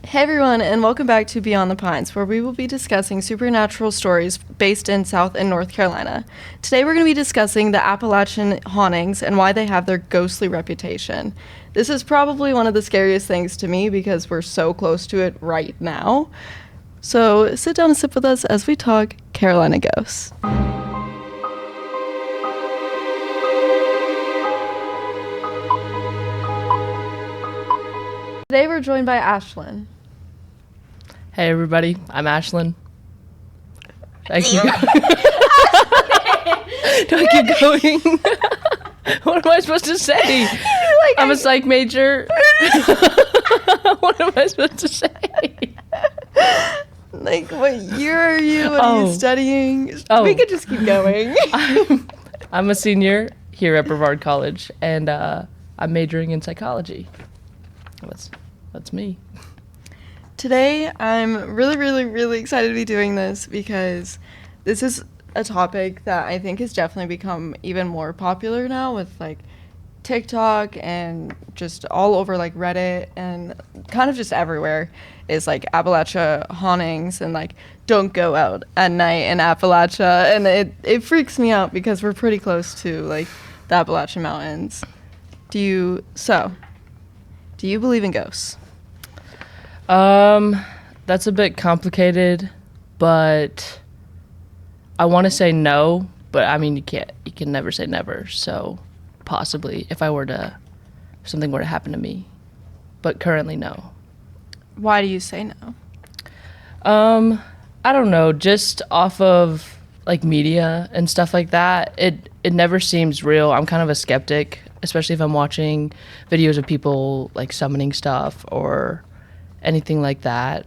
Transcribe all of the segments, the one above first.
Hey everyone, and welcome back to Beyond the Pines, where we will be discussing supernatural stories based in South and North Carolina. Today we're going to be discussing the Appalachian hauntings and why they have their ghostly reputation. This is probably one of the scariest things to me because we're so close to it right now. So sit down and sip with us as we talk Carolina ghosts. Today we're joined by Ashlyn. Hey everybody, I'm Ashlyn. Do I keep going? What am I supposed to say? I'm a psych major. What am I supposed to say? Like, what year are you? What are you studying? We could just keep going. I'm a senior here at Brevard College, and I'm majoring in psychology. That's me. Today, I'm really excited to be doing this because this is a topic that I think has definitely become even more popular now with, like, TikTok and just all over, like, Reddit and kind of just everywhere is, like, Appalachia hauntings and, like, don't go out at night in Appalachia. And it freaks me out because we're pretty close to, like, the Appalachian Mountains. Do you believe in ghosts? That's a bit complicated, but I want to say no, but I mean, you can never say never. So possibly if something were to happen to me, but currently no. Why do you say no? I don't know, just off of like media and stuff like that. It never seems real. I'm kind of a skeptic, especially if I'm watching videos of people like summoning stuff or anything like that.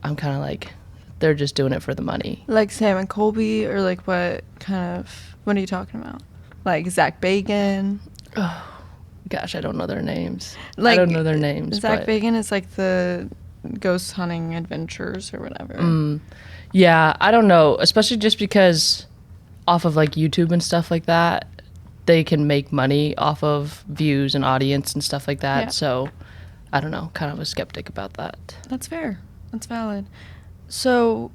I'm kind of like, they're just doing it for the money. Like Sam and Colby, or like what are you talking about? Like Zach Bagans? Oh, gosh, I don't know their names. Like, I don't know their names. Zach Bagans is like the ghost hunting adventures or whatever. Yeah, I don't know, especially just because off of like YouTube and stuff like that, they can make money off of views and audience and stuff like that. Yeah. So I don't know, kind of a skeptic about that. That's fair. That's valid. So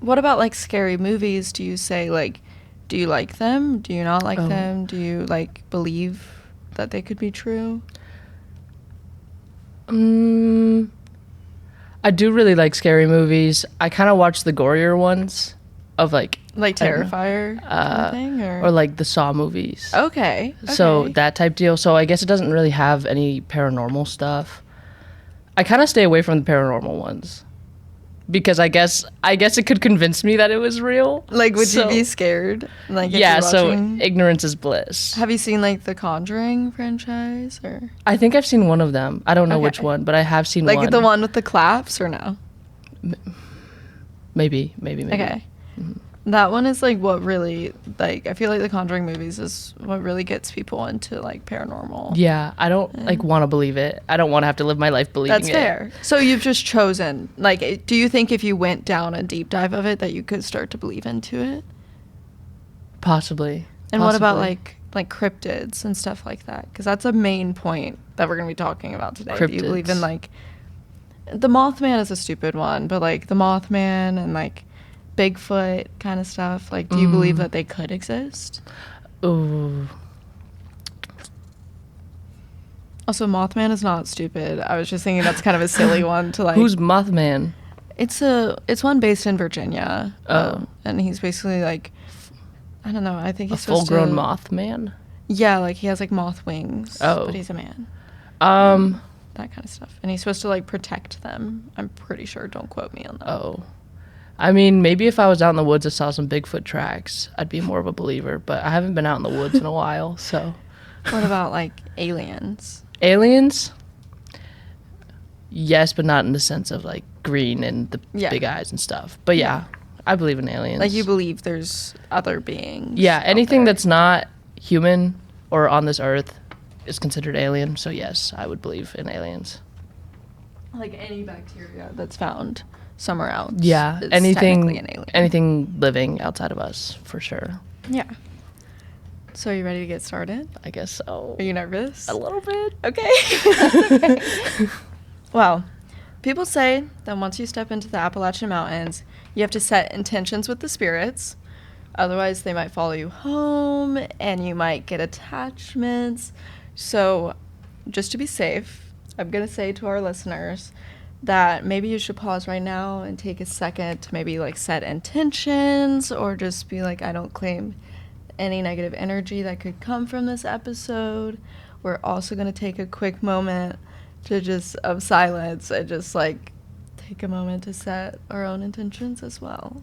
what about like scary movies? Do you say like, do you like them? Do you not like them? Do you like believe that they could be true? I do really like scary movies. I kind of watch the gorier ones of like Terrifier kind of thing, or like the Saw movies. Okay. So that type deal. So I guess it doesn't really have any paranormal stuff. I kind of stay away from the paranormal ones because I guess it could convince me that it was real. Like, would you be scared? Like, yeah. So ignorance is bliss. Have you seen like the Conjuring franchise or? I think I've seen one of them. I don't know which one, but I have seen one. Like the one with the claps or no? Maybe. Okay. Mm-hmm. That one is like what really, like, I feel like the Conjuring movies is what really gets people into like paranormal. Yeah, I don't like want to believe it. I don't want to have to live my life believing it. That's fair. So you've just chosen, like, do you think if you went down a deep dive of it that you could start to believe into it? Possibly. And what about like cryptids and stuff like that? Because that's a main point that we're going to be talking about today. Cryptids. Do you believe in like, the Mothman is a stupid one, but like the Mothman and like Bigfoot kind of stuff, like, do you believe that they could exist? Ooh. Also, Mothman is not stupid. I was just thinking that's kind of a silly one to like. Who's Mothman? It's one based in Virginia. Oh. And he's basically like, I don't know. I think he's a full-grown Mothman. Yeah, like he has like moth wings. Oh. But he's a man. That kind of stuff, and he's supposed to like protect them. I'm pretty sure. Don't quote me on that. Oh. I mean, maybe if I was out in the woods and saw some Bigfoot tracks, I'd be more of a believer, but I haven't been out in the woods in a while, so. What about, like, aliens? Aliens? Yes, but not in the sense of, like, green and the big eyes and stuff. But, yeah, I believe in aliens. Like, you believe there's other beings? Yeah, anything that's not human or on this earth is considered alien, so, yes, I would believe in aliens. Like, any bacteria that's found somewhere else. Yeah, anything living outside of us, for sure. Yeah. So are you ready to get started? I guess so. Are you nervous? A little bit. Okay. Okay. Well, people say that once you step into the Appalachian Mountains, you have to set intentions with the spirits. Otherwise, they might follow you home and you might get attachments. So, just to be safe, I'm going to say to our listeners that maybe you should pause right now and take a second to maybe like set intentions, or just be like, I don't claim any negative energy that could come from this episode. We're also going to take a quick moment to just of silence and just like take a moment to set our own intentions as well.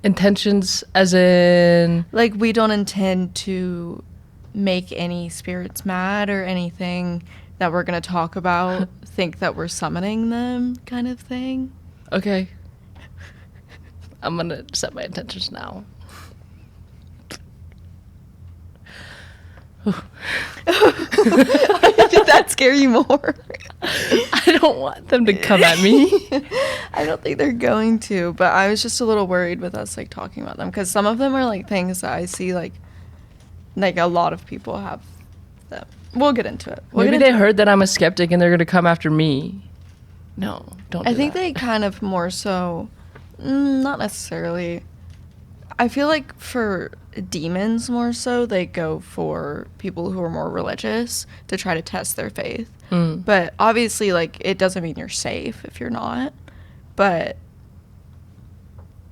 Intentions as in... Like, we don't intend to make any spirits mad or anything that we're going to talk about think that we're summoning them, kind of thing. Okay. I'm going to set my intentions now. Did that scare you more? I don't want them to come at me. I don't think they're going to, but I was just a little worried with us like talking about them, because some of them are like things that I see like a lot of people have them. We'll get into it. Maybe they heard that I'm a skeptic and they're going to come after me. No, don't do I think that. they kind of more so, not necessarily. I feel like for demons more so, they go for people who are more religious to try to test their faith. But obviously, like, it doesn't mean you're safe if you're not. But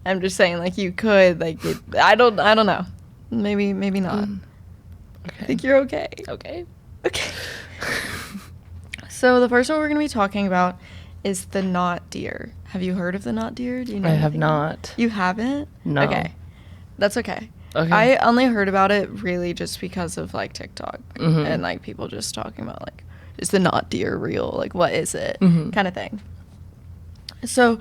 I'm just saying, like, you could, like, I don't know. Maybe not. Okay. I think you're okay. Okay. Okay. So the first one we're going to be talking about is the knot deer. Have you heard of the knot deer? Do you know I have anything? not. You haven't? No. Okay. That's okay. Okay. I only heard about it really just because of like TikTok Mhm. and like people just talking about like, is the knot deer real? Like, what is it? Mhm. Kind of thing. So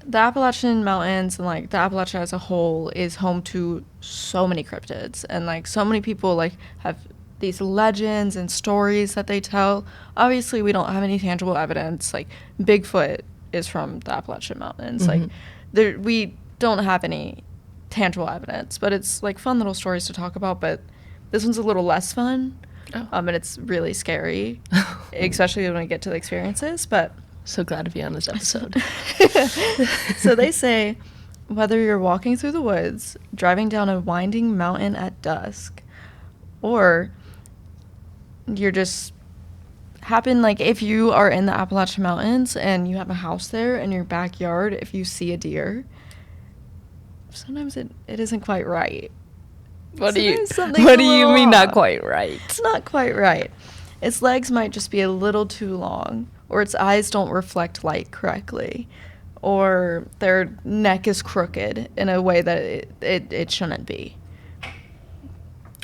the Appalachian Mountains and like the Appalachia as a whole is home to so many cryptids, and like so many people like have these legends and stories that they tell. Obviously, we don't have any tangible evidence. Like Bigfoot is from the Appalachian Mountains. Like we don't have any tangible evidence, but it's like fun little stories to talk about. But this one's a little less fun, and it's really scary, especially when we get to the experiences. But So glad to be on this episode. so they say, whether you're walking through the woods, driving down a winding mountain at dusk, or you're just like if you are in the Appalachian Mountains and you have a house there in your backyard, if you see a deer, sometimes it isn't quite right. What do you Something's mean not off. quite right? It's not quite right. Its legs might just be a little too long, or its eyes don't reflect light correctly, or their neck is crooked in a way that it shouldn't be.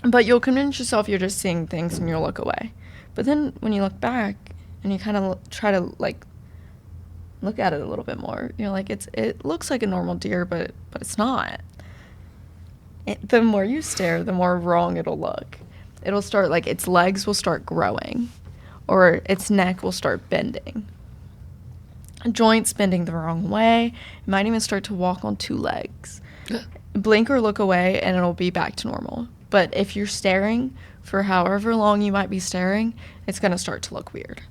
But you'll convince yourself you're just seeing things and you'll look away. But then when you look back and you kind of try to like look at it a little bit more, you're like, it looks like a normal deer, but it's not. The more you stare, the more wrong it'll look. It'll start like its legs will start growing, or its neck will start bending. Joints bending the wrong way. It might even start to walk on two legs. Blink or look away and it'll be back to normal. But if you're staring for however long you might be staring, it's going to start to look weird.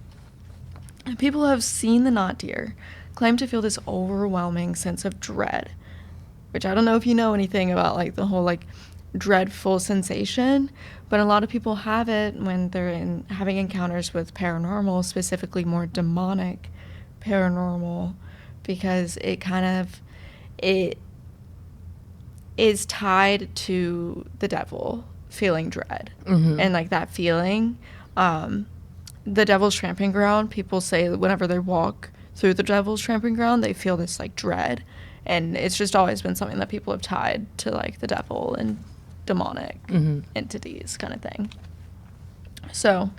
And people who have seen the knot deer claim to feel this overwhelming sense of dread, which I don't know if you know anything about like the whole like dreadful sensation, but a lot of people have it when they're having encounters with paranormal, specifically more demonic paranormal, because it is tied to the devil feeling dread. And like that feeling, the devil's tramping ground, people say that whenever they walk through the devil's tramping ground, they feel this like dread, and it's just always been something that people have tied to like the devil and demonic entities kind of thing. So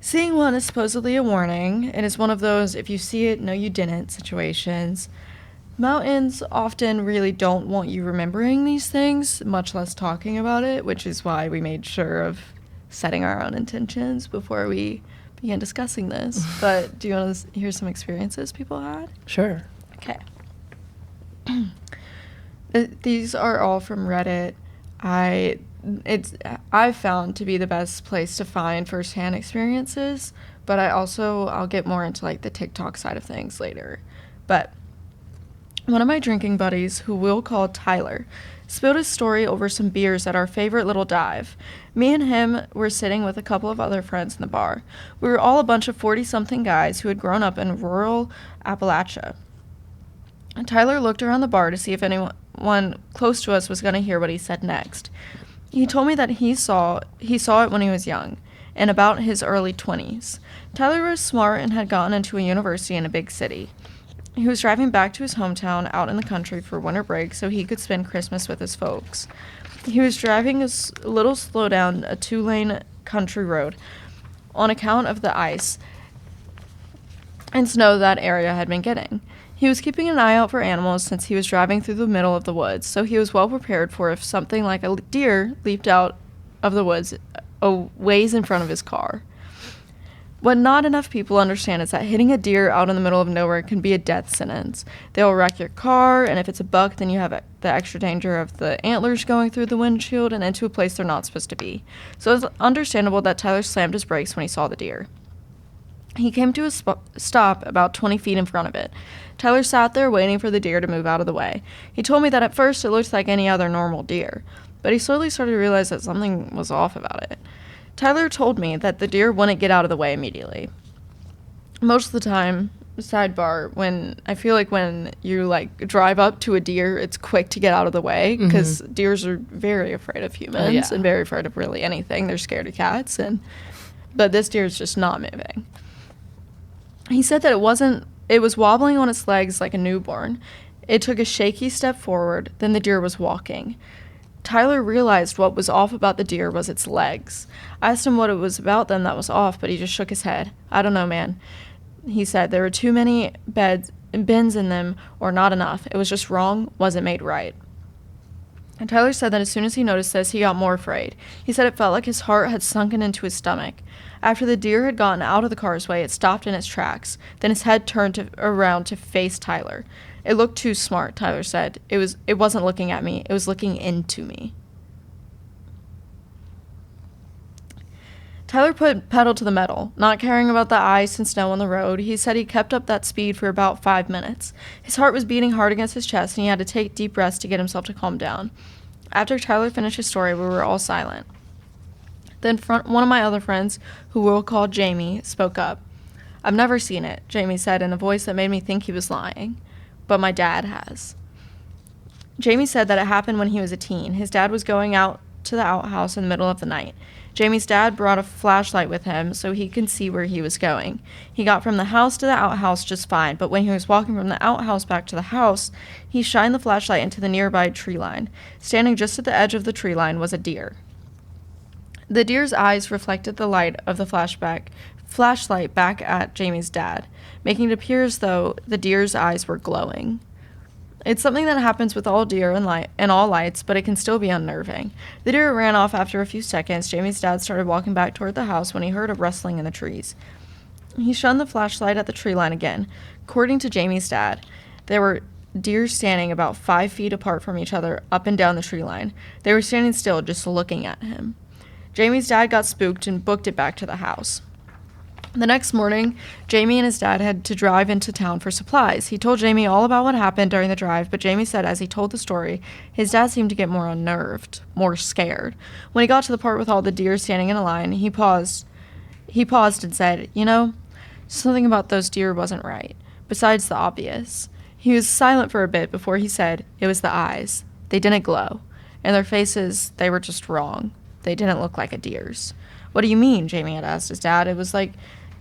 seeing one is supposedly a warning, and it's one of those if you see it, no you didn't situations. Mountains often really don't want you remembering these things, much less talking about it, which is why we made sure of setting our own intentions before we began discussing this. But do you want to hear some experiences people had? Sure. Okay. These are all from Reddit. I've found to be the best place to find firsthand experiences, but I'll get more into like the TikTok side of things later. But one of my drinking buddies, who we'll call Tyler, spilled his story over some beers at our favorite little dive. Me and him were sitting with a couple of other friends in the bar. We were all a bunch of 40-something guys who had grown up in rural Appalachia. And Tyler looked around the bar to see if anyone close to us was going to hear what he said next. He told me that he saw it when he was young, in about his early 20s. Tyler was smart and had gotten into a university in a big city. He was driving back to his hometown out in the country for winter break so he could spend Christmas with his folks. He was driving a little slow down a 2-lane country road on account of the ice and snow that area had been getting. He was keeping an eye out for animals since he was driving through the middle of the woods, so he was well prepared for if something like a deer leaped out of the woods a ways in front of his car. What not enough people understand is that hitting a deer out in the middle of nowhere can be a death sentence. They'll wreck your car, and if it's a buck, then you have the extra danger of the antlers going through the windshield and into a place they're not supposed to be. So it's understandable that Tyler slammed his brakes when he saw the deer. He came to a stop about 20 feet in front of it. Tyler sat there waiting for the deer to move out of the way. He told me that at first it looked like any other normal deer, but he slowly started to realize that something was off about it. Tyler told me that the deer wouldn't get out of the way immediately. Most of the time, sidebar, when you like drive up to a deer, it's quick to get out of the way because deers are very afraid of humans and very afraid of really anything. They're scared of cats, but this deer is just not moving. He said that it was wobbling on its legs like a newborn. It took a shaky step forward, then the deer was walking. Tyler realized what was off about the deer was its legs. I asked him what it was about them that was off, but he just shook his head. I don't know, man. He said there were too many bends in them or not enough. It was just wrong, wasn't made right. And Tyler said that as soon as he noticed this, he got more afraid. He said it felt like his heart had sunken into his stomach. After the deer had gotten out of the car's way, it stopped in its tracks. Then his head turned around to face Tyler. It looked too smart, Tyler said. It wasn't looking at me. It was looking into me. Tyler put pedal to the metal, not caring about the ice and snow on the road. He said he kept up that speed for about 5 minutes. His heart was beating hard against his chest, and he had to take deep breaths to get himself to calm down. After Tyler finished his story, we were all silent. Then one of my other friends, who we'll call Jamie, spoke up. I've never seen it, Jamie said in a voice that made me think he was lying. But my dad has. Jamie said that it happened when he was a teen. His dad was going out to the outhouse in the middle of the night. Jamie's dad brought a flashlight with him so he could see where he was going. He got from the house to the outhouse just fine, but when he was walking from the outhouse back to the house, he shined the flashlight into the nearby tree line. Standing just at the edge of the tree line was a deer. The deer's eyes reflected the light of the flashlight back at Jamie's dad, making it appear as though the deer's eyes were glowing. It's something that happens with all deer and all lights, but it can still be unnerving. The deer ran off after a few seconds. Jamie's dad started walking back toward the house when he heard a rustling in the trees. He shone the flashlight at the tree line again. According to Jamie's dad, there were deer standing about 5 feet apart from each other up and down the tree line. They were standing still, just looking at him. Jamie's dad got spooked and booked it back to the house. The next morning, Jamie and his dad had to drive into town for supplies. He told Jamie all about what happened during the drive, but Jamie said as he told the story, his dad seemed to get more unnerved, more scared. When he got to the part with all the deer standing in a line, he paused and said, something about those deer wasn't right, besides the obvious. He was silent for a bit before he said, it was the eyes. They didn't glow. And their faces, they were just wrong. They didn't look like a deer's. What do you mean? Jamie had asked his dad. It was like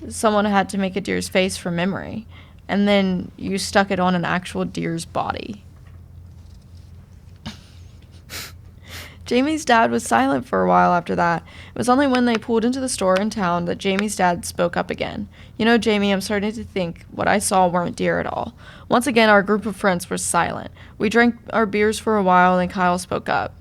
someone had to make a deer's face from memory, and then you stuck it on an actual deer's body. Jamie's dad was silent for a while after that. It was only when they pulled into the store in town that Jamie's dad spoke up again. Jamie, I'm starting to think what I saw weren't deer at all. Once again, our group of friends was silent. We drank our beers for a while, and Kyle spoke up.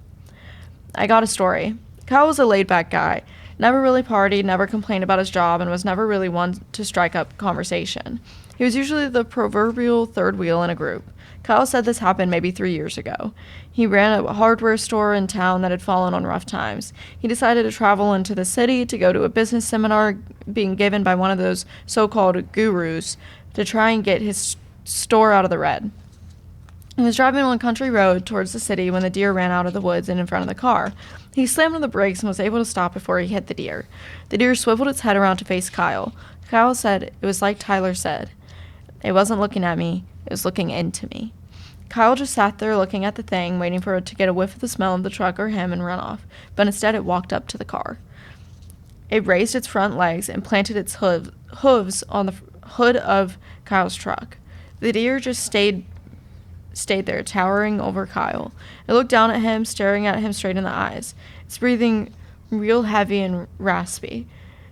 I got a story. Kyle was a laid-back guy. Never really partied, never complained about his job, and was never really one to strike up conversation. He was usually the proverbial third wheel in a group. Kyle said this happened maybe 3 years ago. He ran a hardware store in town that had fallen on rough times. He decided to travel into the city to go to a business seminar being given by one of those so-called gurus to try and get his store out of the red. He was driving on a country road towards the city when the deer ran out of the woods and in front of the car. He slammed on the brakes and was able to stop before he hit the deer. The deer swiveled its head around to face Kyle. Kyle said it was like Tyler said. It wasn't looking at me, it was looking into me. Kyle just sat there looking at the thing, waiting for it to get a whiff of the smell of the truck or him and run off, but instead it walked up to the car. It raised its front legs and planted its hooves on the hood of Kyle's truck. The deer just stayed there, towering over Kyle. It looked down at him, staring at him straight in the eyes. Its breathing real heavy and raspy.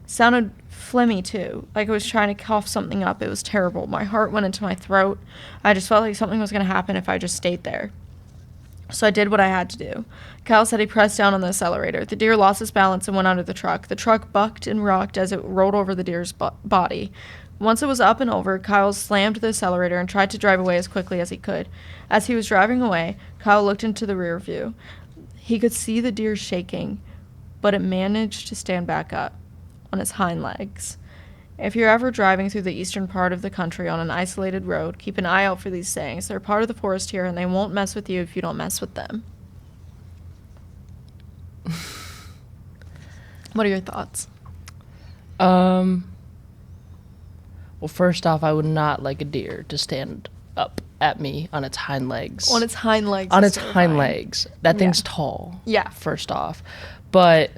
Sounded phlegmy too, like it was trying to cough something up. It was terrible. My heart went into my throat. I just felt like something was going to happen if I just stayed there. So I did what I had to do. Kyle said he pressed down on the accelerator. The deer lost its balance and went under the truck. The truck bucked and rocked as it rolled over the deer's body. Once it was up and over, Kyle slammed the accelerator and tried to drive away as quickly as he could. As he was driving away, Kyle looked into the rear view. He could see the deer shaking, but it managed to stand back up on its hind legs. If you're ever driving through the eastern part of the country on an isolated road, keep an eye out for these things. They're part of the forest here, and they won't mess with you if you don't mess with them. What are your thoughts? Well, first off, I would not like a deer to stand up at me on its hind legs. On its hind legs. On its hind legs. That thing's tall. Yeah. First off. But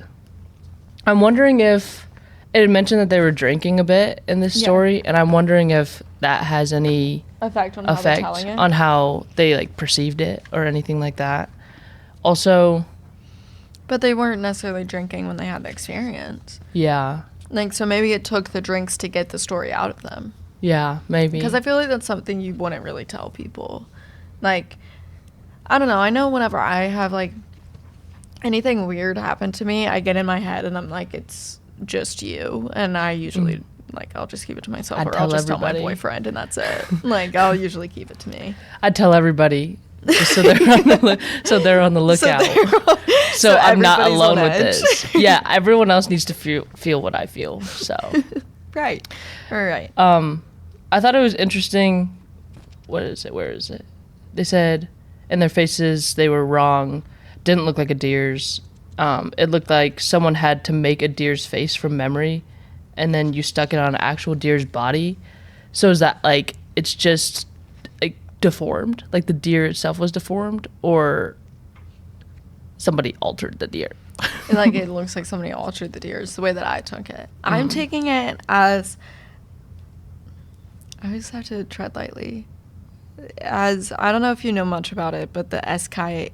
I'm wondering if it had mentioned that they were drinking a bit in this story, and I'm wondering if that has any effect on how they're telling it. On how they like perceived it or anything like that. Also, but they weren't necessarily drinking when they had the experience. Yeah. Like, so maybe it took the drinks to get the story out of them. Yeah, maybe. Because I feel like that's something you wouldn't really tell people. Like, I don't know. I know whenever I have, like, anything weird happen to me, I get in my head and I'm like, it's just you. And I usually, like, I'll just keep it to myself. Or I'll just tell my boyfriend and that's it. Like, I'll usually keep it to me. I'd tell everybody. Just so they're on the lookout. So I'm not alone with this. Yeah, everyone else needs to feel what I feel. So right. All right. I thought it was interesting. What is it? Where is it? They said in their faces they were wrong. Didn't look like a deer's. It looked like someone had to make a deer's face from memory, and then you stuck it on an actual deer's body. So is that like it's just deformed, like the deer itself was deformed, or somebody altered the deer? Like, it looks like somebody altered the deer is the way that I took it. I'm taking it as, I always have to tread lightly, as, I don't know if you know much about it, but the SKIN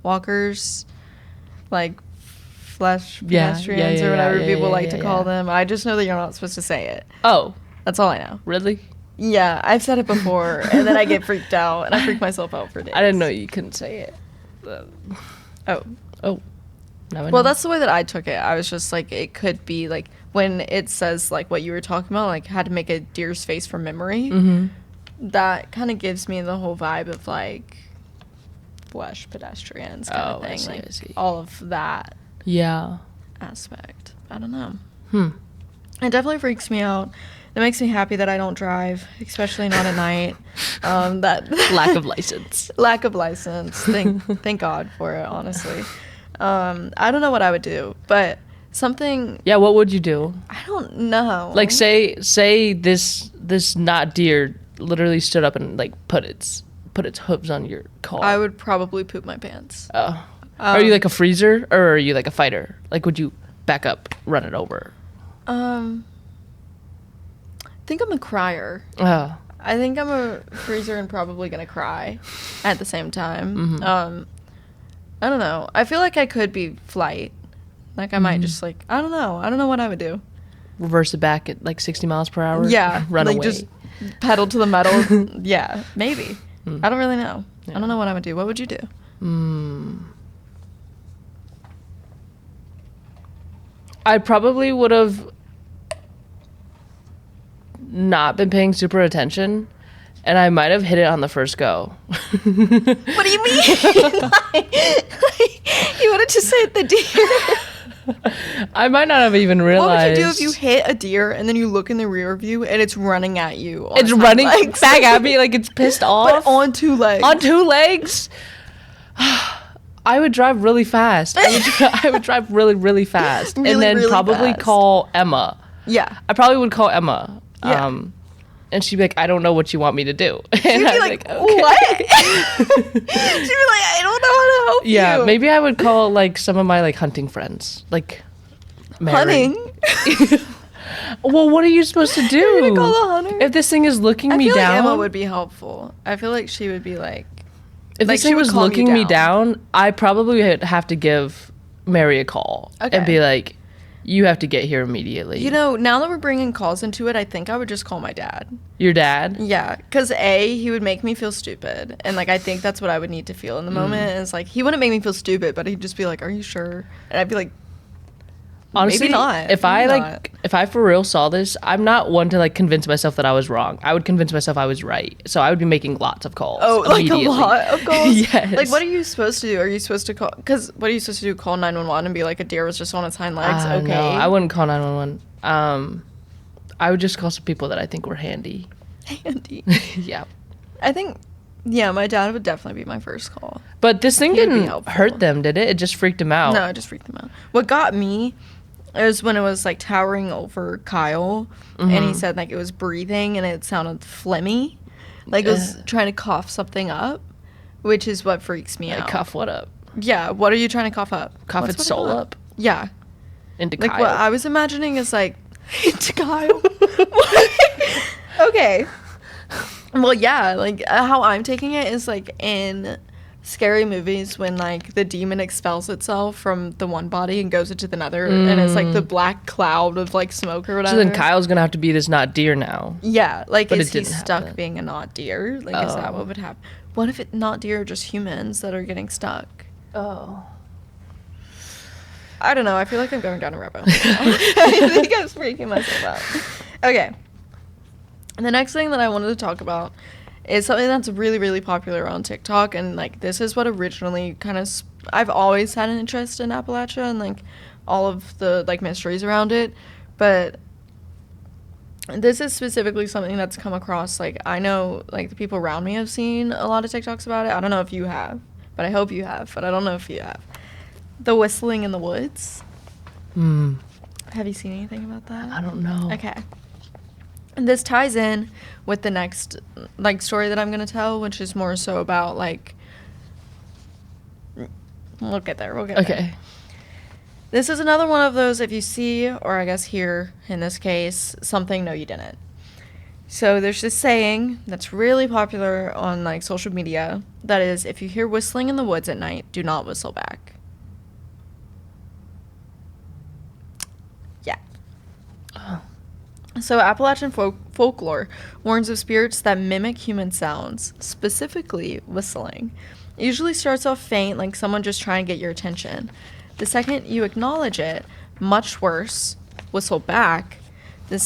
walkers, like flesh pedestrians or whatever people like to call them. I just know that you're not supposed to say it. Oh, that's all I know. Really? Yeah, I've said it before, and then I get freaked out, and I freak myself out for days. I didn't know you couldn't say it. Oh. Well, that's the way that I took it. I was just like, it could be, like, when it says, like, what you were talking about, like, had to make a deer's face from memory, that kind of gives me the whole vibe of, like, flesh pedestrians kind of thing. I see. All of that aspect. I don't know. It definitely freaks me out. It makes me happy that I don't drive, especially not at night. That lack of license. Thank God for it, honestly. I don't know what I would do, but something. Yeah, what would you do? I don't know. Like, say this not deer literally stood up and like put its hooves on your car. I would probably poop my pants. Oh. Are you like a freezer or are you like a fighter? Like, would you back up, run it over? I think I'm a crier. Oh. I think I'm a freezer and probably gonna cry at the same time. I don't know. I feel like I could be flight. Like, I might just, like, I don't know. I don't know what I would do. Reverse it back at like 60 miles per hour? Yeah. Run like away. Just pedal to the metal. Yeah, maybe. I don't really know. Yeah. I don't know what I would do. What would you do? I probably would have not been paying super attention, and I might have hit it on the first go. What do you mean? You wanted to say the deer. I might not have even What realized. would you do if you hit a deer and then you look in the rear view and it's running at you? It's running back at me like it's pissed off. But on two legs. On two legs? I would drive really fast. I would drive really, really fast. Really, and then really probably fast. call Emma. Yeah. I probably would call Emma. Yeah. And she'd be like, I don't know what you want me to do. And She'd be I'd like, okay. what? She'd be like, I don't know how to help you. Yeah, maybe I would call like some of my like hunting friends. Like Mary. Hunting? Well, what are you supposed to do? You're gonna call a hunter? If this thing is looking I me feel down. like Emma would be helpful. I feel like she would be like, If like, this she thing would was calm you looking me down, I probably would have to give Mary a call Okay. and be like, you have to get here immediately. you know, now that we're bringing calls into it, I think I would just call my dad. Your dad? Yeah, because he would make me feel stupid. And, like, I think that's what I would need to feel in the moment. Is like, he wouldn't make me feel stupid, but he'd just be like, are you sure? And I'd be like, Honestly, maybe not. if maybe I not. if I for real saw this, I'm not one to like convince myself that I was wrong. I would convince myself I was right. So I would be making lots of calls. Oh, like a immediately. lot of calls? Yes. Like, what are you supposed to do? Are you supposed to call? Because what are you supposed to do? Call 911 and be like, a deer was just on its hind legs? Okay. No, I wouldn't call 911. I would just call some people that I think were handy. Handy. Yeah. I think, yeah, my dad would definitely be my first call. But this thing He would be didn't helpful. hurt them, did it? It just freaked them out. No, it just freaked him out. What got me is when it was like towering over Kyle, and he said like it was breathing and it sounded phlegmy, like it was trying to cough something up, which is what freaks me Like, out. cough what up? Yeah, what are you trying to cough up? Cough What's its what soul want? up Yeah, into like Kyle. what I was imagining is like into Kyle. Okay. Well, yeah, like how I'm taking it is like in scary movies when like the demon expels itself from the one body and goes into the other, and it's like the black cloud of like smoke or whatever. So then Kyle's gonna have to be this not deer now. Yeah, like But is it he didn't stuck happen. being a not deer? Like is that Oh. what would happen? What if it not deer are just humans that are getting stuck? Oh. I don't know. I feel like I'm going down a rabbit hole. I think I'm freaking myself out. Okay. And the next thing that I wanted to talk about is something that's really, really popular on TikTok. And, like, this is what originally kind of... I've always had an interest in Appalachia and, like, all of the, like, mysteries around it. But this is specifically something that's come across. Like, I know, like, the people around me have seen a lot of TikToks about it. I don't know if you have. But I hope you have. But I don't know if you have. The whistling in the woods. Have you seen anything about that? I don't know. Okay. And this ties in with the next, like, story that I'm going to tell, which is more so about, like... We'll get there. We'll get there. Okay. This is another one of those, if you see, or I guess hear, in this case, something, no, you didn't. So there's this saying that's really popular on, like, social media that is, if you hear whistling in the woods at night, do not whistle back. Yeah. So Appalachian folklore warns of spirits that mimic human sounds, specifically whistling. It usually starts off faint, like someone just trying to get your attention. The second you acknowledge it, much worse, whistle back, the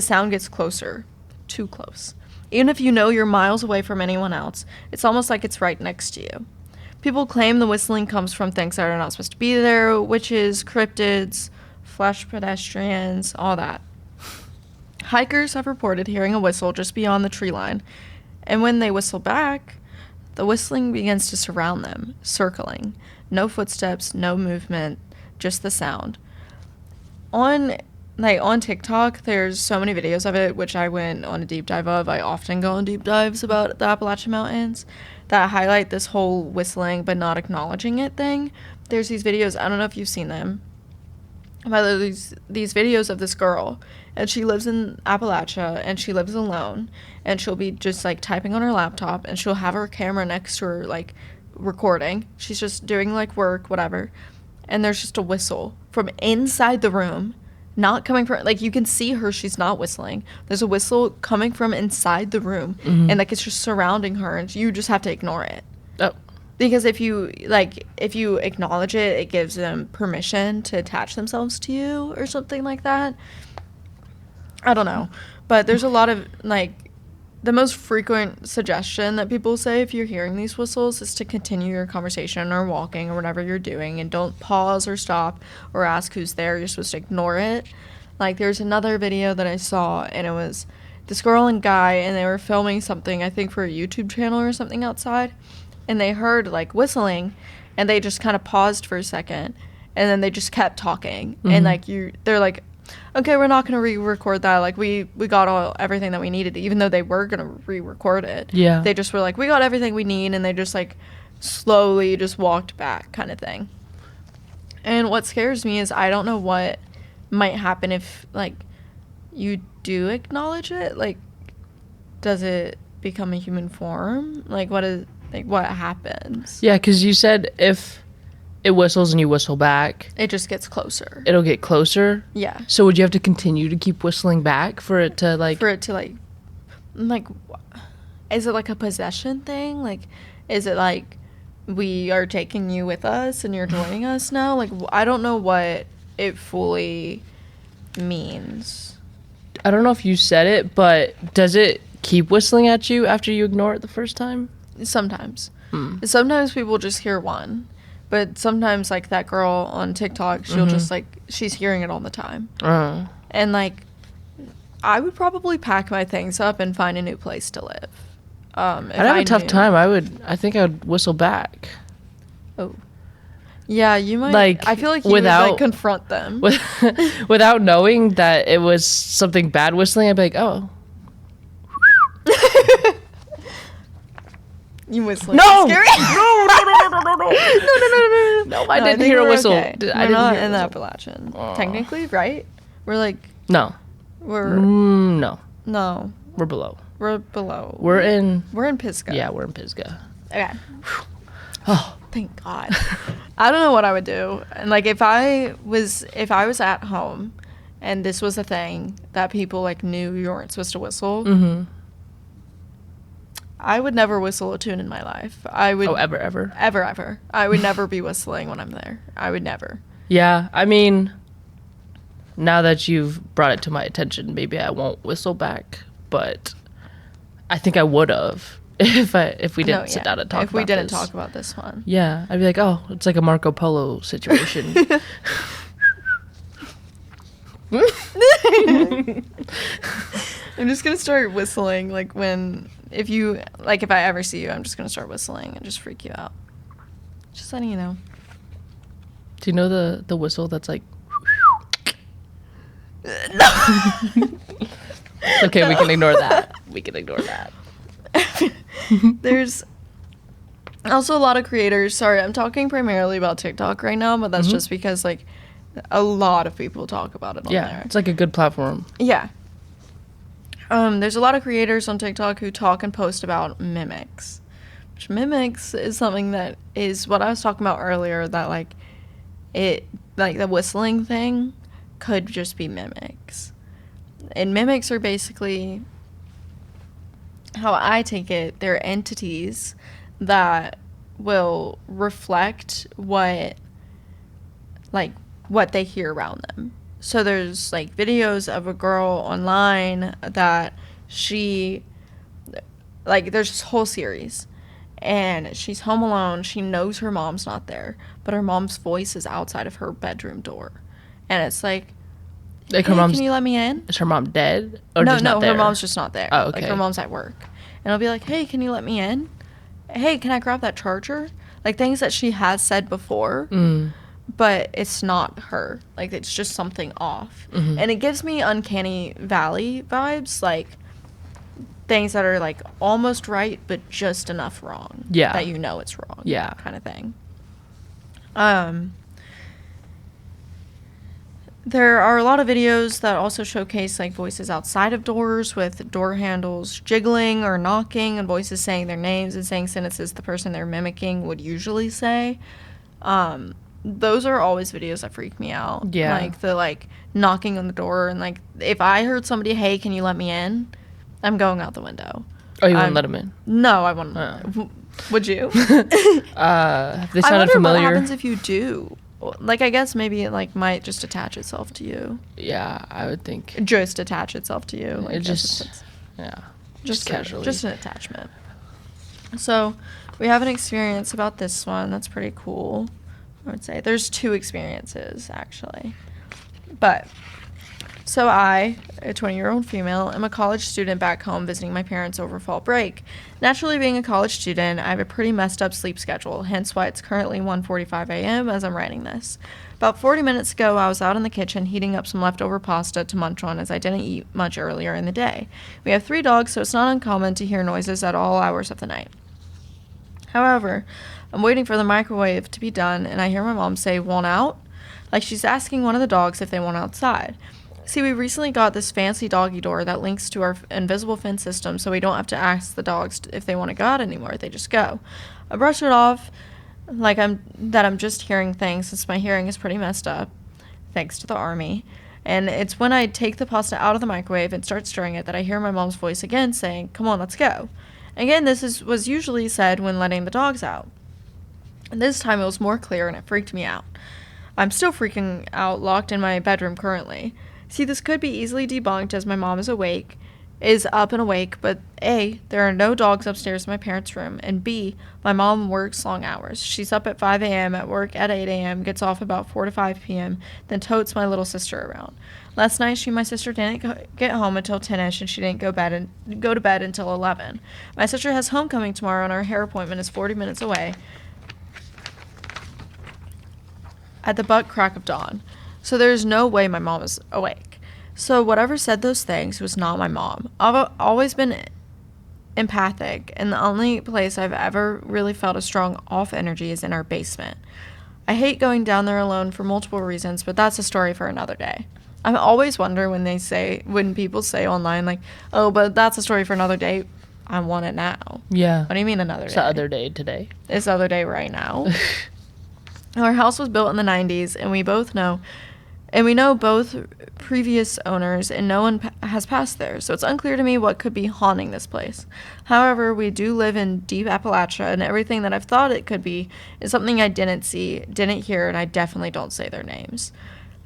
sound gets closer, too close. Even if you know you're miles away from anyone else, it's almost like it's right next to you. People claim the whistling comes from things that are not supposed to be there, witches, cryptids, flesh pedestrians, all that. Hikers have reported hearing a whistle just beyond the tree line, and when they whistle back, the whistling begins to surround them, circling. No footsteps, no movement, just the sound. On TikTok, there's so many videos of it, which I went on a deep dive of. I often go on deep dives about the Appalachian Mountains that highlight this whole whistling but not acknowledging it thing. There's these videos, I don't know if you've seen them, about these videos of this girl, and she lives in Appalachia, and she lives alone, and she'll be just, like, typing on her laptop, and she'll have her camera next to her, like, recording. She's just doing, like, work, whatever, and there's just a whistle from inside the room, not coming from, like, you can see her, she's not whistling. There's a whistle coming from inside the room, and, like, it's just surrounding her, and you just have to ignore it. Oh. Because if you acknowledge it, it gives them permission to attach themselves to you or something like that. I don't know. But there's a lot of, like, the most frequent suggestion that people say if you're hearing these whistles is to continue your conversation or walking or whatever you're doing, and don't pause or stop or ask who's there. You're supposed to ignore it. Like, there's another video that I saw, and it was this girl and guy, and they were filming something, I think for a YouTube channel or something outside, and they heard, like, whistling, and they just kind of paused for a second, and then they just kept talking. And, like, they're like, okay, we're not going to re-record that. Like, we got everything that we needed, even though they were going to re-record it. Yeah. They just were like, we got everything we need, and they just, like, slowly just walked back kind of thing. And what scares me is I don't know what might happen if, like, you do acknowledge it. Like, does it become a human form? Like, what happens? Yeah, because you said if it whistles and you whistle back, It just gets closer. it'll get closer. Yeah. So would you have to continue to keep whistling back for it to, like... For it to, like, is it like a possession thing? Like, is it like we are taking you with us and you're joining us now? Like, I don't know what it fully means. I don't know if you said it, but does it keep whistling at you after you ignore it the first time? Sometimes. Sometimes people just hear one. But sometimes, like, that girl on TikTok, she'll just, like, she's hearing it all the time. And, like, I would probably pack my things up and find a new place to live. I'd have a tough time. I think I would whistle back. Oh. Yeah, you might. Like, I feel like you without- would, like, confront them. Without knowing that it was something bad whistling, I'd be like, oh. You whistling. No! Scary. No, I didn't think hear a we're whistle. okay. I We're didn't not hear a in the whistle. Appalachian. Aw. Technically, right? We're like, No. we're, No. no, We're below. we're below. We're in... We're in Pisgah. Yeah, we're in Pisgah. Okay. Oh. Thank God. I don't know what I would do. And, like, if I was at home and this was a thing that people, like, knew you weren't supposed to whistle, Mm-hmm. I would never whistle a tune in my life. I would. Oh, ever? Ever. I would never be whistling when I'm there. I would never. Yeah, I mean, now that you've brought it to my attention, maybe I won't whistle back, but I think I would have if we didn't sit down and talk about this. If we didn't talk about this one. Yeah, I'd be like, oh, it's like a Marco Polo situation. I'm just gonna start whistling, like, if I ever see you, I'm just gonna start whistling and just freak you out. Just letting you know. Do you know the whistle that's like... No. Okay, we can ignore that. There's also a lot of creators. Sorry, I'm talking primarily about TikTok right now, but that's just because, like, a lot of people talk about it on Yeah, there. it's like a good platform. Yeah. There's a lot of creators on TikTok who talk and post about mimics. Which mimics is something that is what I was talking about earlier, that, like, the whistling thing could just be mimics. And mimics are basically, how I take it, they're entities that will reflect what they hear around them. So there's, like, videos of a girl online that there's this whole series, and she's home alone. She knows her mom's not there, but her mom's voice is outside of her bedroom door. And it's like, Like, hey, her mom's... can you let me in? Is her mom dead? Or No, just not there? her mom's just not there. Oh, okay. Like, her mom's at work. And I'll be like, hey, can you let me in? Hey, can I grab that charger? Like, things that she has said before, but it's not her. Like, it's just something off. And it gives me Uncanny Valley vibes, like, things that are, like, almost right, but just enough wrong. Yeah. That you know it's wrong. Yeah. Kind of thing. There are a lot of videos that also showcase, like, voices outside of doors with door handles jiggling or knocking and voices saying their names and saying sentences the person they're mimicking would usually say. Those are always videos that freak me out. Yeah. Like, the, like, knocking on the door, and, like, if I heard somebody, hey, can you let me in? I'm going out the window. Oh, you wouldn't let him in? No, I wouldn't. Oh. Would you? They I sounded wonder familiar. what happens if you do. Like, I guess maybe it, like, might just attach itself to you. Yeah, I would think. Just attach itself to you. Like, It just, yeah, just casually. Just an attachment. So, we have an experience about this one that's pretty cool, I would say. There's 2 experiences, actually. But, so I, a 20-year-old female, am a college student back home visiting my parents over fall break. Naturally, being a college student, I have a pretty messed up sleep schedule, hence why it's currently 1:45 a.m. as I'm writing this. About 40 minutes ago, I was out in the kitchen heating up some leftover pasta to munch on as I didn't eat much earlier in the day. We have 3 dogs, so it's not uncommon to hear noises at all hours of the night. However, I'm waiting for the microwave to be done, and I hear my mom say, "Want out?" Like she's asking one of the dogs if they want outside. See, we recently got this fancy doggy door that links to our invisible fence system, so we don't have to ask the dogs if they want to go out anymore. They just go. I brush it off like I'm just hearing things, since my hearing is pretty messed up, thanks to the army. And it's when I take the pasta out of the microwave and start stirring it that I hear my mom's voice again saying, "Come on, let's go." Again, was usually said when letting the dogs out. And this time it was more clear and it freaked me out. I'm still freaking out, locked in my bedroom currently. See, this could be easily debunked as my mom is up and awake, but A, there are no dogs upstairs in my parents' room, and B, my mom works long hours. She's up at 5 a.m., at work at 8 a.m., gets off about 4 to 5 p.m., then totes my little sister around. Last night, she and my sister didn't get home until 10ish, and she didn't go to bed until 11. My sister has homecoming tomorrow, and our hair appointment is 40 minutes away at the butt crack of dawn. So there's no way my mom is awake. So whatever said those things was not my mom. I've always been empathic, and the only place I've ever really felt a strong off energy is in our basement. I hate going down there alone for multiple reasons, but that's a story for another day. I always wonder when people say online, like, "Oh, but that's a story for another day." I want it now. Yeah. What do you mean another day? It's the other day today. It's the other day right now. Our house was built in the 90s, and we know both previous owners, and no one has passed there, so it's unclear to me what could be haunting this place. However, we do live in deep Appalachia, and everything that I've thought it could be is something I didn't see, didn't hear, and I definitely don't say their names.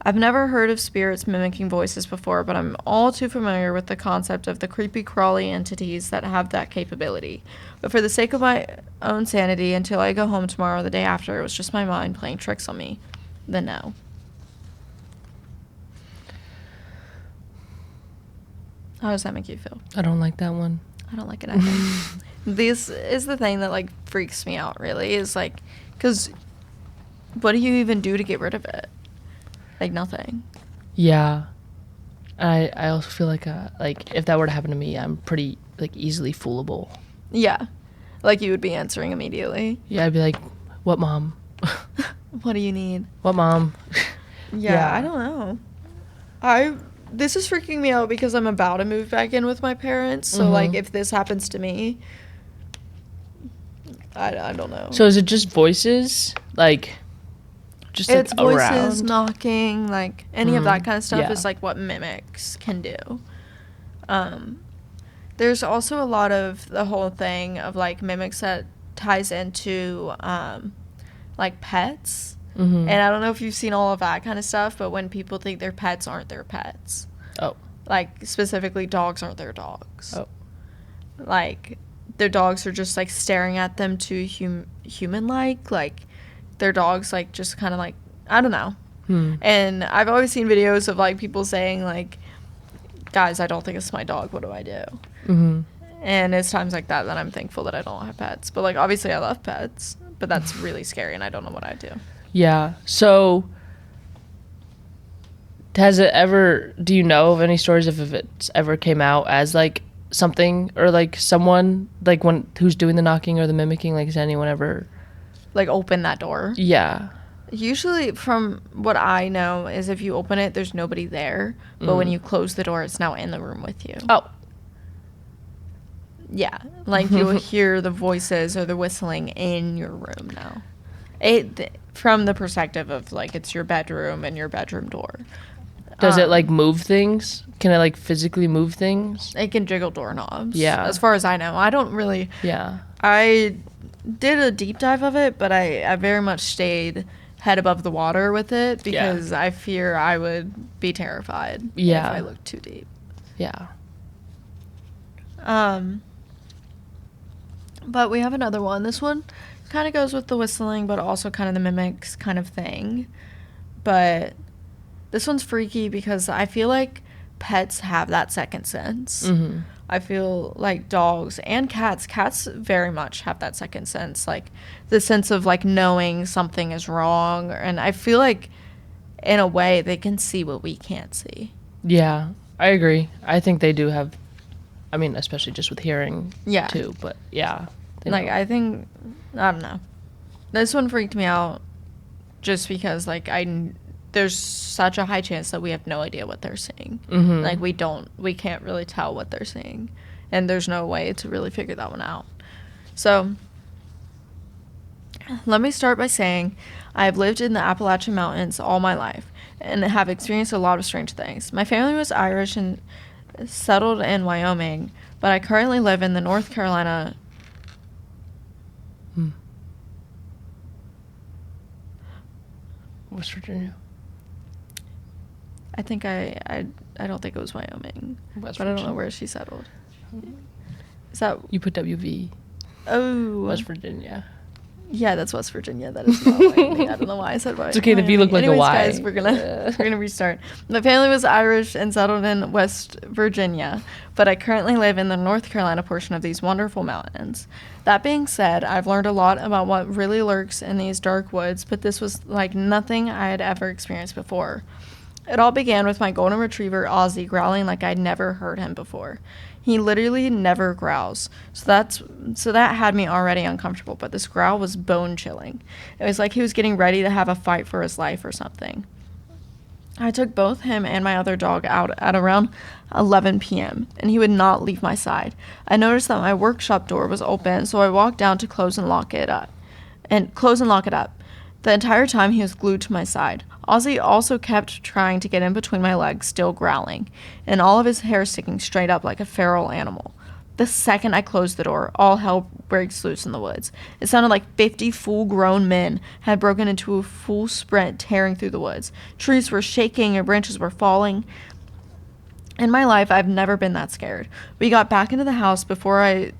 I've never heard of spirits mimicking voices before, but I'm all too familiar with the concept of the creepy crawly entities that have that capability. But for the sake of my own sanity, until I go home tomorrow or the day after, it was just my mind playing tricks on me, then no. How does that make you feel? I don't like that one. I don't like it either. This is the thing that, like, freaks me out, really, is, like, because what do you even do to get rid of it? Like, nothing. Yeah. I also feel like if that were to happen to me, I'm pretty, like, easily foolable. Yeah. Like, you would be answering immediately. Yeah, I'd be like, "What, Mom?" What do you need? "What, Mom?" Yeah, I don't know. This is freaking me out because I'm about to move back in with my parents. So, like, if this happens to me, I don't know. So is it just voices? Like, just, like, it's voices, around? knocking, like, any of that kind of stuff Yeah. is, like, what mimics can do. There's also a lot of the whole thing of, like, mimics that ties into, like, pets. Mm-hmm. And I don't know if you've seen all of that kind of stuff, but when people think their pets aren't their pets. Oh. Like, specifically, dogs aren't their dogs. Oh. Like, their dogs are just, like, staring at them too human-like. Like, their dogs, like, just kind of, like, I don't know. And I've always seen videos of, like, people saying, like, "Guys, I don't think it's my dog. What do I do?" Mm-hmm. And it's times like that I'm thankful that I don't have pets. But, like, obviously I love pets, but that's really scary, and I don't know what I'd do. Yeah. So, do you know of any stories if it's ever came out as, like, something or, like, someone, like, who's doing the knocking or the mimicking? Like, has anyone ever, like, open that door? Yeah. Usually, from what I know, is if you open it, there's nobody there. But when you close the door, it's now in the room with you. Oh. Yeah. Like, you'll hear the voices or the whistling in your room now. From the perspective of, like, it's your bedroom and your bedroom door. Does it, like, move things? Can it, like, physically move things? It can jiggle doorknobs. Yeah. As far as I know. I don't really... Yeah. I did a deep dive of it, but I very much stayed head above the water with it because I fear I would be terrified if I looked too deep. Yeah. But we have another one. This one kind of goes with the whistling, but also kind of the mimics kind of thing. But this one's freaky because I feel like pets have that second sense. Mm-hmm. I feel like dogs and cats very much have that second sense, like the sense of like knowing something is wrong. And I feel like in a way they can see what we can't see. Yeah, I agree. I think they do have, I mean, especially just with hearing too, but yeah. Like, I think, I don't know. This one freaked me out just because, like, there's such a high chance that we have no idea what they're seeing. Mm-hmm. Like, we can't really tell what they're seeing. And there's no way to really figure that one out. So, let me start by saying I have lived in the Appalachian Mountains all my life and have experienced a lot of strange things. My family was Irish and settled in Wyoming, but I currently live in the North Carolina... West Virginia. I think I don't think it was Wyoming, but I don't know where she settled. Is that you put WV? Oh, West Virginia. Yeah, that's West Virginia. That is not Wyoming. I don't know why I said Wyoming. It's okay, the V looked like a Y. Guys, we're gonna restart. My family was Irish and settled in West Virginia, but I currently live in the North Carolina portion of these wonderful mountains. That being said, I've learned a lot about what really lurks in these dark woods, but this was like nothing I had ever experienced before. It all began with my golden retriever, Ozzy, growling like I'd never heard him before. He literally never growls. So that had me already uncomfortable, but this growl was bone-chilling. It was like he was getting ready to have a fight for his life or something. I took both him and my other dog out at around 11 p.m., and he would not leave my side. I noticed that my workshop door was open, so I walked down to close and lock it up. The entire time he was glued to my side. Ozzy also kept trying to get in between my legs, still growling, and all of his hair sticking straight up like a feral animal. The second I closed the door, all hell breaks loose in the woods. It sounded like 50 full-grown men had broken into a full sprint, tearing through the woods. Trees were shaking and branches were falling. In my life, I've never been that scared. We got back into the house before I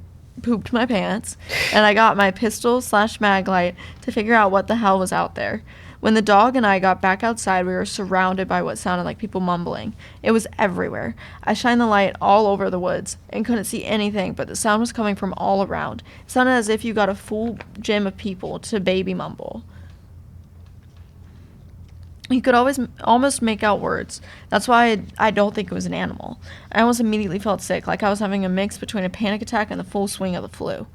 pooped my pants, and I got my pistol/mag light to figure out what the hell was out there. When the dog and I got back outside, we were surrounded by what sounded like people mumbling. It was everywhere. I shined the light all over the woods and couldn't see anything, but the sound was coming from all around. It sounded as if you got a full gym of people to baby mumble. You could almost make out words. That's why I don't think it was an animal. I almost immediately felt sick, like I was having a mix between a panic attack and the full swing of the flu.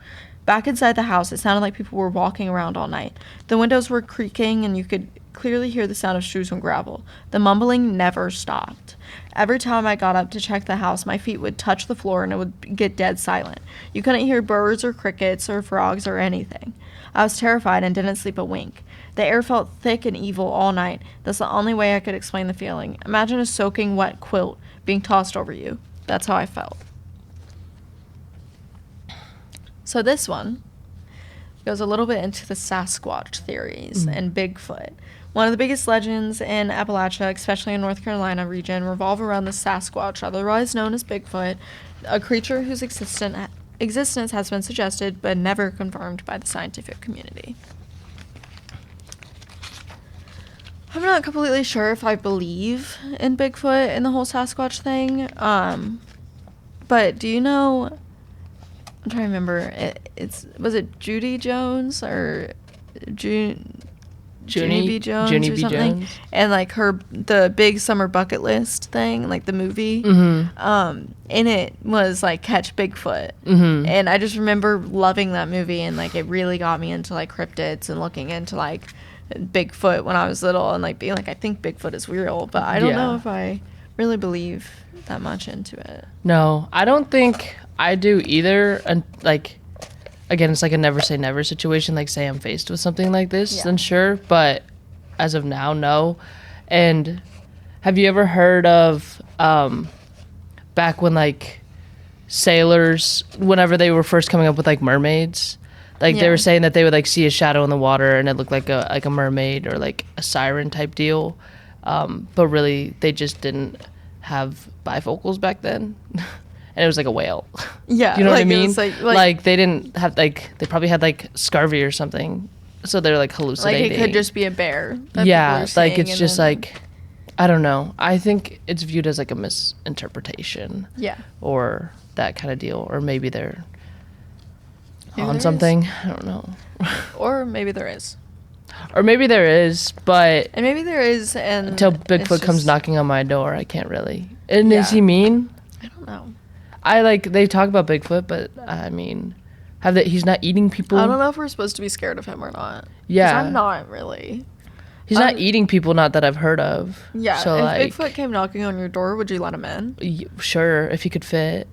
Back inside the house, it sounded like people were walking around all night. The windows were creaking, and you could clearly hear the sound of shoes on gravel. The mumbling never stopped. Every time I got up to check the house, my feet would touch the floor, and it would get dead silent. You couldn't hear birds or crickets or frogs or anything. I was terrified and didn't sleep a wink. The air felt thick and evil all night. That's the only way I could explain the feeling. Imagine a soaking wet quilt being tossed over you. That's how I felt. So this one goes a little bit into the Sasquatch theories and Bigfoot. One of the biggest legends in Appalachia, especially in North Carolina region, revolve around the Sasquatch, otherwise known as Bigfoot, a creature whose existence has been suggested but never confirmed by the scientific community. I'm not completely sure if I believe in Bigfoot and the whole Sasquatch thing, but do you know... I'm trying to remember. Was it Judy Jones or Junie B. Jones or something? Jones. And like the big summer bucket list thing, like the movie. Mm-hmm. In it was like Catch Bigfoot, and I just remember loving that movie, and like it really got me into like cryptids and looking into like Bigfoot when I was little, and like being like, I think Bigfoot is real, but I don't know if I really believe that much into it. No, I don't think I do either. And like, again, it's like a never say never situation. Like, say I'm faced with something like this, then sure. But as of now, no. And have you ever heard of back when like sailors, whenever they were first coming up with like mermaids, Like they Yeah. were saying that they would like see a shadow in the water and it looked like a mermaid or like a siren type deal, but really they just didn't have bifocals back then, and it was like a whale. Yeah, Do you know what I like, it mean? was Like they didn't have like they probably had like scurvy or something, so they're like like hallucinating. it could just be a bear. That Yeah, people are like seeing, it's and just then- like I don't know. I think it's viewed as like a misinterpretation yeah. or that kind of deal, or maybe they're Maybe on there something. I don't know. Or maybe there is. Or maybe there is, but And maybe there is, and until it's Bigfoot comes just- knocking on my door, I can't really. And is Yeah. he mean? I don't know. I like they talk about Bigfoot, but I mean, have that he's not eating people. I don't know if we're supposed to be scared of him or not. 'Cause Yeah, I'm not really. he's not eating people, not that I've heard of. Yeah, So if like, Bigfoot came knocking on your door, would you let him in? Sure, if he could fit.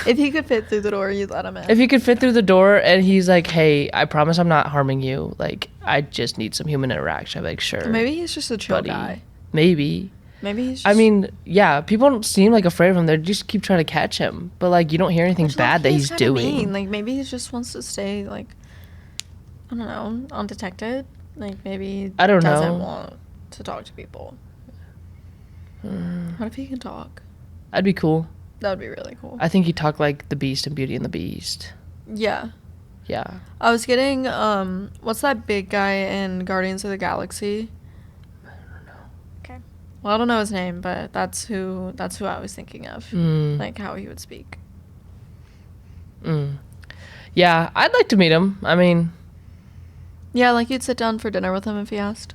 If he could fit through the door, you'd let him in. If he could fit through the door and he's like, "Hey, I promise I'm not harming you. Like, I just need some human interaction." I'm like, "Sure." Maybe he's just a chill buddy. guy. Maybe. Maybe he's just... I mean, yeah, people don't seem like afraid of him. They just keep trying to catch him. But like, you don't hear anything Which bad that low-key he's is kinda doing. mean. Like, maybe he just wants to stay, like, I don't know, undetected. Like, maybe he I don't doesn't know. want to talk to people. What if he can talk? That'd be cool. That would be really cool. I think he talked like the Beast and Beauty and the Beast. Yeah. Yeah. I was getting, what's that big guy in Guardians of the Galaxy? I don't know. Okay. Well, I don't know his name, but that's who I was thinking of. Mm. Like, how he would speak. Mm. Yeah, I'd like to meet him. I mean, Yeah, like, you'd sit down for dinner with him if he asked.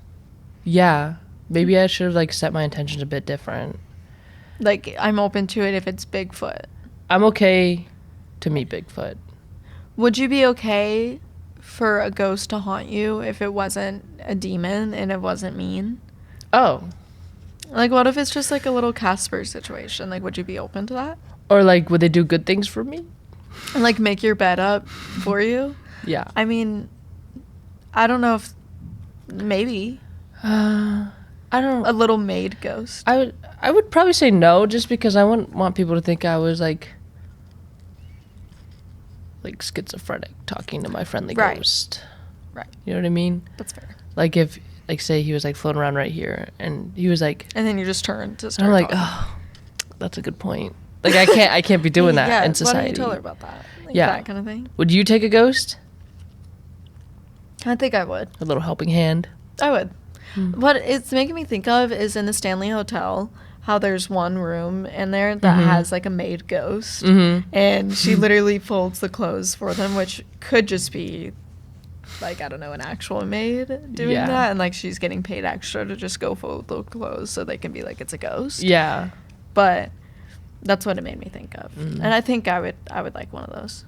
yeah. Maybe I should have like set my intentions a bit different. Like, I'm open to it if it's Bigfoot. I'm okay to meet Bigfoot. Would you be okay for a ghost to haunt you if it wasn't a demon and it wasn't mean? Oh. Like, what if it's just like a little Casper situation? Like, would you be open to that? Or like, would they do good things for me? And like make your bed up for you? Yeah. I mean, I don't know if maybe I don't. a little maid ghost. I would probably say no, just because I wouldn't want people to think I was like schizophrenic talking to my friendly Right. ghost. Right. You know what I mean? That's fair. Like if like say he was like floating around right here and he was like, And then you just turn to and start I'm like, talking. oh, that's a good point. Like I can't be doing that Yeah, in why society. don't you tell her about that? Like, Yeah. that kind of thing. Would you take a ghost? I think I would. A little helping hand. I would. Hmm. What it's making me think of is in the Stanley Hotel, how there's one room in there that Mhm. has like a maid ghost. Mm-hmm. And she literally folds the clothes for them, which could just be like, I don't know, an actual maid doing Yeah. that. And like she's getting paid extra to just go fold the clothes so they can be like, it's a ghost. Yeah. But that's what it made me think of. Mm. And I think I would like one of those.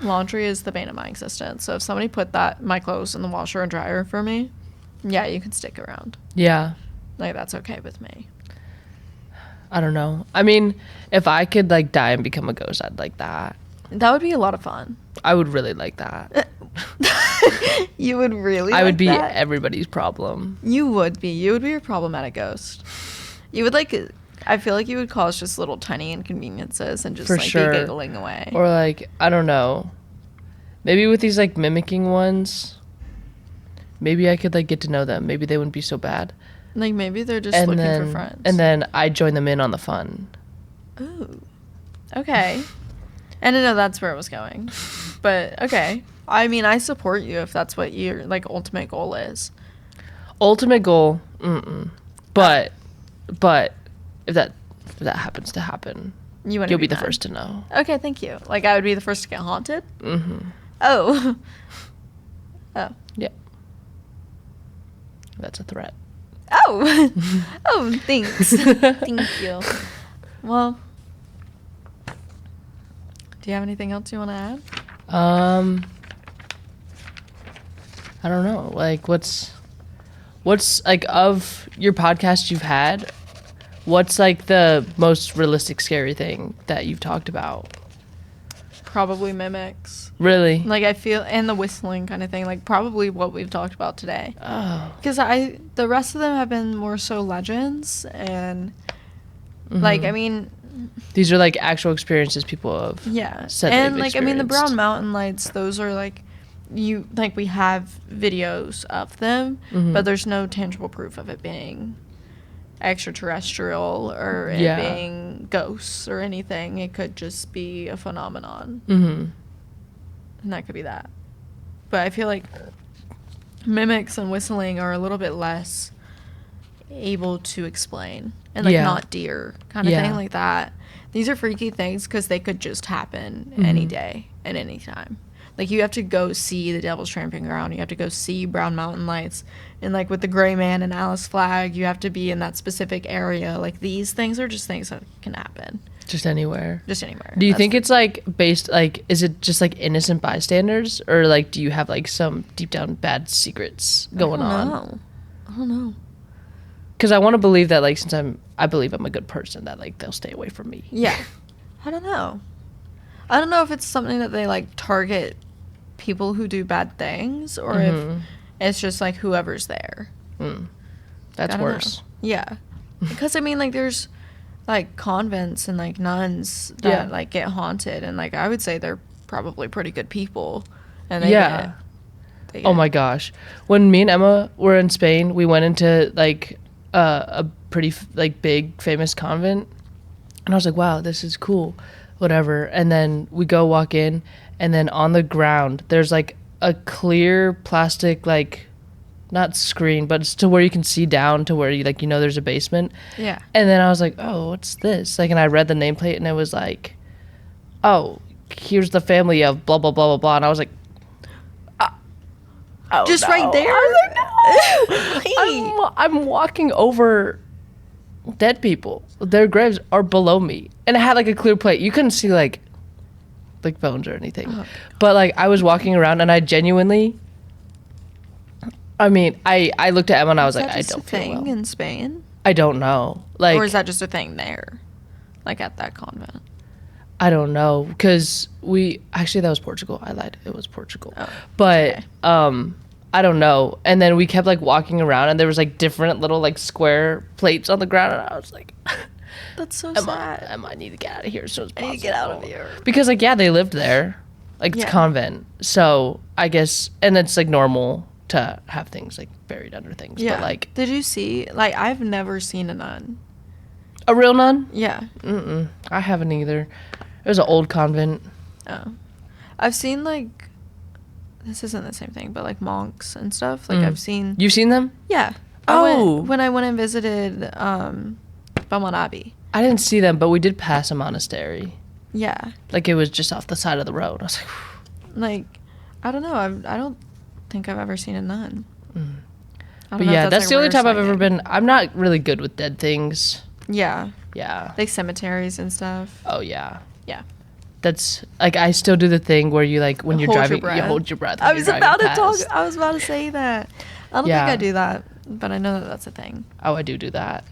Laundry is the bane of my existence. So if somebody put my clothes in the washer and dryer for me, yeah, you can stick around. Yeah. Like, that's okay with me. I don't know. I mean, if I could like die and become a ghost, I'd like that. That would be a lot of fun. I would really like that. You would really I would like be that? everybody's problem. You would be a problematic ghost. You would like, I feel like you would cause just little tiny inconveniences and just For like sure. be giggling away. Or like, I don't know. Maybe with these like mimicking ones, maybe I could like get to know them. Maybe they wouldn't be so bad. Like maybe they're just looking for friends. And then I join them in on the fun. Ooh. Okay. I didn't know that's where it was going. But okay. I mean, I support you if that's what your like ultimate goal is. Ultimate goal, but if that happens to happen, You wouldn't you'll be the mad. first to know. Okay, thank you. Like I would be the first to get haunted. Mm-hmm. Oh. Oh. Yeah. That's a threat. Oh. Oh, thanks. Thank you. Well, do you have anything else you want to add? I don't know. Like, what's like of your podcast you've had? What's like the most realistic scary thing that you've talked about? Probably mimics. Really? Like I feel, and the whistling kind of thing. Like probably what we've talked about today. Oh. Because the rest of them have been more so legends and Mhm. like I mean These are like actual experiences people have said and they've like I mean the experienced. brown mountain lights, those are like we have videos of them, but there's no tangible proof of it being extraterrestrial or it being ghosts or anything. It could just be a phenomenon, and that could be that. But I feel like mimics and whistling are a little bit less able to explain, and like not deer kind of thing like that. These are freaky things because they could just happen any day at any time. Like, you have to go see the Devil's Tramping Ground, you have to go see Brown Mountain Lights, and like with the Gray Man and Alice Flag, you have to be in that specific area. Like, these things are just things that can happen just anywhere. Do you think it's like based, like, is it just like innocent bystanders, or like do you have like some deep down bad secrets going on? I don't know. Because I want to believe that, like, since I believe I'm a good person, that like they'll stay away from me. Yeah. I don't know if it's something that they like target people who do bad things, or if it's just like whoever's there. That's worse. Yeah. Because I mean, like, there's like convents and like nuns that like get haunted, and like I would say they're probably pretty good people, and they get oh my gosh, when me and Emma were in Spain, we went into like a pretty like big famous convent, and I was like, wow, this is cool, whatever. And then we go walk in, and then on the ground there's like a clear plastic, like, not screen, but it's to where you can see down to where you, like, you know, there's a basement. Yeah. And then I was like, oh, what's this? Like, and I read the nameplate, and it was like, oh, here's the family of blah blah blah blah blah. And I was like, oh, just no. right there. I was like, no. I'm walking over dead people. Their graves are below me, and it had like a clear plate. You couldn't see like bones or anything. But like, I was walking around, and I genuinely, I mean, I looked at Emma, and I was like, I don't feel well. In Spain? I don't know. Like, or is that just a thing there, like at that convent? I don't know, because that was Portugal. I lied. It was Portugal. Oh, but okay. I don't know. And then we kept like walking around, and there was like different little like square plates on the ground, and I was like, that's so sad. Emma, I need to get out of here as soon as possible. I need to get out of here. Because like, they lived there. Like, it's a convent. So I guess, and it's like normal to have things like buried under things. Yeah. But like, did you see, like, I've never seen a nun. A real nun? Yeah. I haven't either. It was an old convent. Oh. I've seen, like, this isn't the same thing, but like monks and stuff. Like, I've seen. You've seen them? Yeah. When I went and visited Belmont Abbey. I didn't see them, but we did pass a monastery. Yeah. Like, it was just off the side of the road. I was like, whew. Like, I don't know. I don't think I've ever seen a nun. But yeah, that's the only time I've ever been. I'm not really good with dead things. Yeah. Yeah. Like cemeteries and stuff. Oh, yeah. Yeah. That's, like, I still do the thing where you, like, when you're driving, you hold your breath. I was about to say that. I don't think I do that, but I know that that's a thing. Oh, I do that.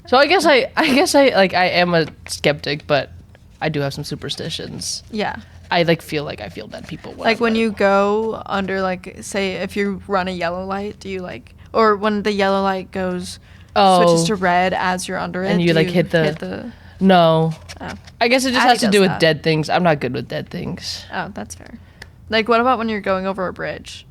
So I guess I am a skeptic, but I do have some superstitions. Yeah. I feel dead people. Like when you go under, like, say if you run a yellow light, do you or when the yellow light goes switches to red as you're under it, and you hit the no. Oh. I guess it just has to do with dead things. I'm not good with dead things. Oh, that's fair. Like, what about when you're going over a bridge?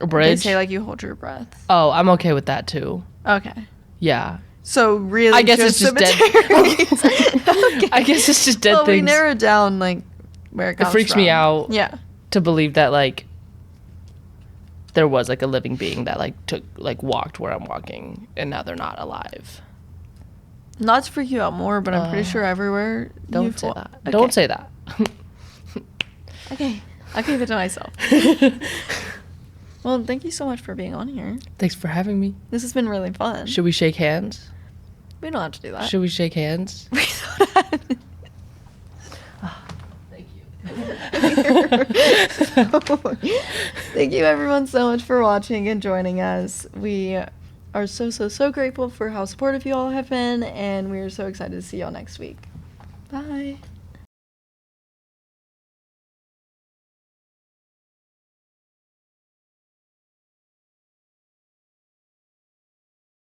A bridge? They say like you hold your breath. Oh, I'm okay with that too. Okay. Yeah. So really, I guess it's just dead. Okay. I guess it's just dead things. We narrowed down like where it comes from. It freaks me out. Yeah. To believe that like there was like a living being that like walked where I'm walking, and now they're not alive. Not to freak you out more, but I'm pretty sure everywhere. Don't say that. Okay. Don't say that. Okay. I'll keep it to myself. Well, thank you so much for being on here. Thanks for having me. This has been really fun. Should we shake hands? We don't have to do that. Should we shake hands? We don't have to. Thank you. Thank you everyone so much for watching and joining us. We are so grateful for how supportive you all have been, and we are so excited to see y'all next week. Bye.